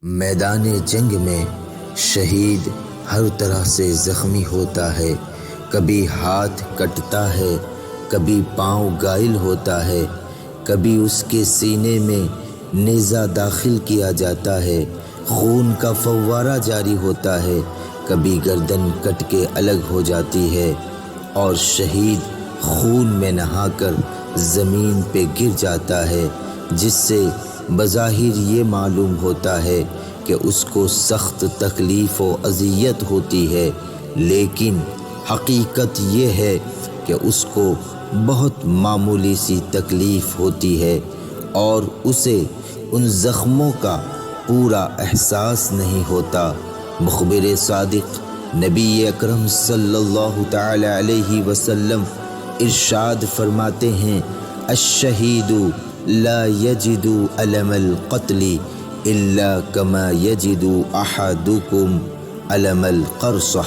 میدان جنگ میں شہید ہر طرح سے زخمی ہوتا ہے، کبھی ہاتھ کٹتا ہے، کبھی پاؤں گائل ہوتا ہے، کبھی اس کے سینے میں نیزہ داخل کیا جاتا ہے، خون کا فوارہ جاری ہوتا ہے، کبھی گردن کٹ کے الگ ہو جاتی ہے اور شہید خون میں نہا کر زمین پہ گر جاتا ہے، جس سے بظاہر یہ معلوم ہوتا ہے کہ اس کو سخت تکلیف و اذیت ہوتی ہے، لیکن حقیقت یہ ہے کہ اس کو بہت معمولی سی تکلیف ہوتی ہے اور اسے ان زخموں کا پورا احساس نہیں ہوتا۔ مخبر صادق نبی اکرم صلی اللہ تعالی علیہ وسلم ارشاد فرماتے ہیں، الشہید لا یجد الم القتل الا کما یجد احدکم الم القرصہ۔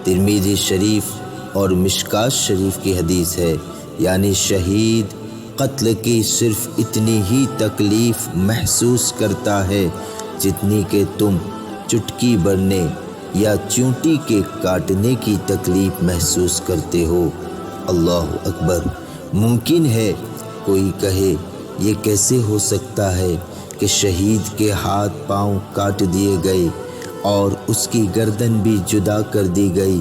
ترمذی شریف اور مشکوٰۃ شریف کی حدیث ہے، یعنی شہید قتل کی صرف اتنی ہی تکلیف محسوس کرتا ہے جتنی کہ تم چٹکی بھرنے یا چونٹی کے کاٹنے کی تکلیف محسوس کرتے ہو۔ اللہ اکبر! ممکن ہے کوئی کہے یہ کیسے ہو سکتا ہے کہ شہید کے ہاتھ پاؤں کاٹ دیے گئے اور اس کی گردن بھی جدا کر دی گئی،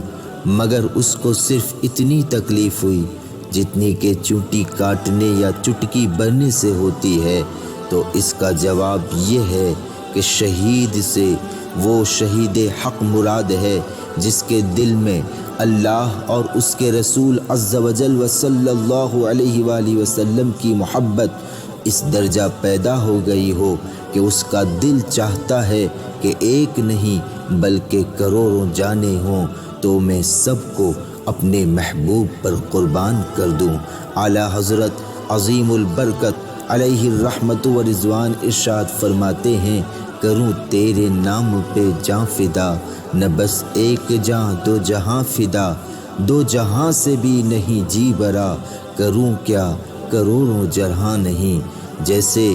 مگر اس کو صرف اتنی تکلیف ہوئی جتنی کہ چونٹی کاٹنے یا چٹکی بھرنے سے ہوتی ہے؟ تو اس کا جواب یہ ہے کہ شہید سے وہ شہید حق مراد ہے جس کے دل میں اللہ اور اس کے رسول عز و جل و صلی اللہ علیہ وآلہ وسلم کی محبت اس درجہ پیدا ہو گئی ہو کہ اس کا دل چاہتا ہے کہ ایک نہیں بلکہ کروڑوں جانیں ہوں تو میں سب کو اپنے محبوب پر قربان کر دوں۔ اعلیٰ حضرت عظیم البرکت علیہ الرحمت و رضوان ارشاد فرماتے ہیں، کروں تیرے نام پہ جاں فدا، نہ بس ایک جاں دو جہاں فدا، دو جہاں سے بھی نہیں جی برا، کروں کیا کروڑوں جرہاں نہیں۔ جیسے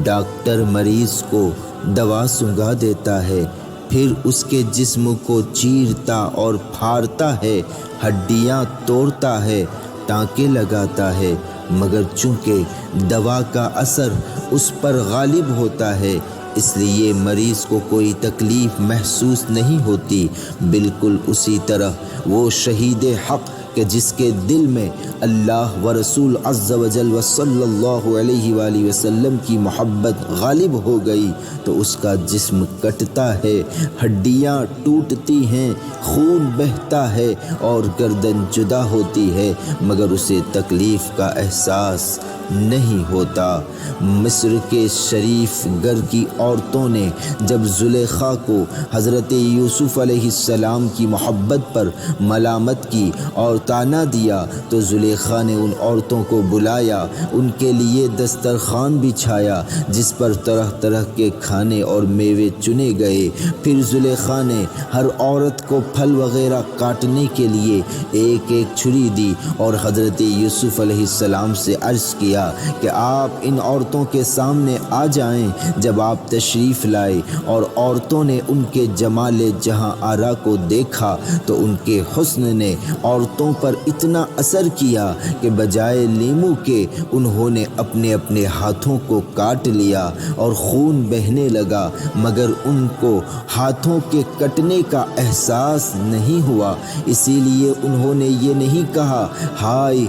ڈاکٹر مریض کو دوا سنگھا دیتا ہے، پھر اس کے جسم کو چیرتا اور پھاڑتا ہے، ہڈیاں توڑتا ہے، ٹانکے لگاتا ہے، مگر چونکہ دوا کا اثر اس پر غالب ہوتا ہے اس لیے مریض کو کوئی تکلیف محسوس نہیں ہوتی۔ بالکل اسی طرح وہ شہید حق کہ جس کے دل میں اللہ و رسول عز و جل و صلی اللہ علیہ وآلہ وسلم کی محبت غالب ہو گئی تو اس کا جسم کٹتا ہے، ہڈیاں ٹوٹتی ہیں، خون بہتا ہے اور گردن جدا ہوتی ہے، مگر اسے تکلیف کا احساس نہیں ہوتا۔ مصر کے شریف گھر کی عورتوں نے جب زلیخا کو حضرت یوسف علیہ السلام کی محبت پر ملامت کی اور طعنہ دیا تو زلیخا نے ان عورتوں کو بلایا، ان کے لیے دسترخوان بچھایا جس پر طرح طرح کے کھانے اور میوے چنے گئے۔ پھر زلیخا نے ہر عورت کو پھل وغیرہ کاٹنے کے لیے ایک ایک چھری دی اور حضرت یوسف علیہ السلام سے عرض کیا کہ آپ ان عورتوں کے سامنے آ جائیں۔ جب آپ تشریف لائے اور عورتوں نے ان کے جمال جہاں آرا کو دیکھا تو ان کے حسن نے عورتوں پر اتنا اثر کیا کہ بجائے لیمو کے انہوں نے اپنے اپنے ہاتھوں کو کاٹ لیا اور خون بہنے لگا، مگر ان کو ہاتھوں کے کٹنے کا احساس نہیں ہوا۔ اسی لیے انہوں نے یہ نہیں کہا ہائے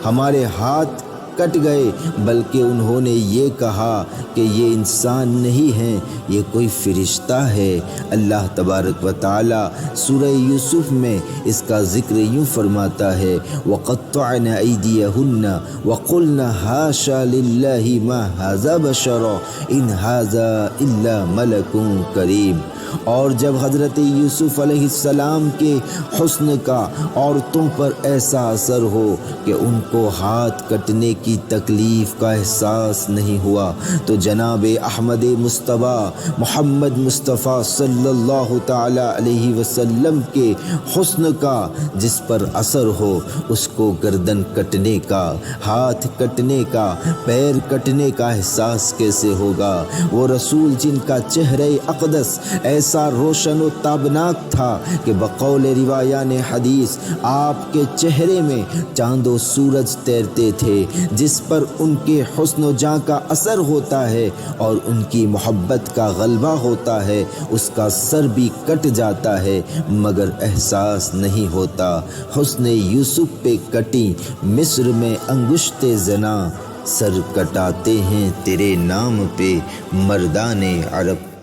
ہمارے ہاتھ کٹ گئے، بلکہ انہوں نے یہ کہا کہ یہ انسان نہیں ہے، یہ کوئی فرشتہ ہے۔ اللہ تبارک و تعالی سورہ یوسف میں اس کا ذکر یوں فرماتا ہے، وَقَطَّعْنَ أَيْدِيَهُنَّ وَقُلْنَ حَاشَا لِلَّهِ مَا هَذَا بَشَرٌ إِنْ هَذَا إِلَّا مَلَكٌ كَرِيمٌ۔ اور جب حضرت یوسف علیہ السلام کے حسن کا عورتوں پر ایسا اثر ہو کہ ان کو ہاتھ کٹنے کی تکلیف کا احساس نہیں ہوا تو جناب احمد مصطفیٰ محمد مصطفیٰ صلی اللہ تعالی علیہ وسلم کے حسن کا جس پر اثر ہو اس کو گردن کٹنے کا، ہاتھ کٹنے کا، پیر کٹنے کا احساس کیسے ہوگا؟ وہ رسول جن کا چہرہ اقدس ایسا روشن و تابناک تھا کہ بقول روایان حدیث آپ کے چہرے میں چاند و سورج تیرتے تھے، جس پر ان کے حسن و جاں کا اثر ہوتا ہے اور ان کی محبت کا غلبہ ہوتا ہے، اس کا سر بھی کٹ جاتا ہے مگر احساس نہیں ہوتا۔ حسن یوسف پہ کٹی مصر میں انگشت زنا، سر کٹاتے ہیں تیرے نام پہ مردان عرب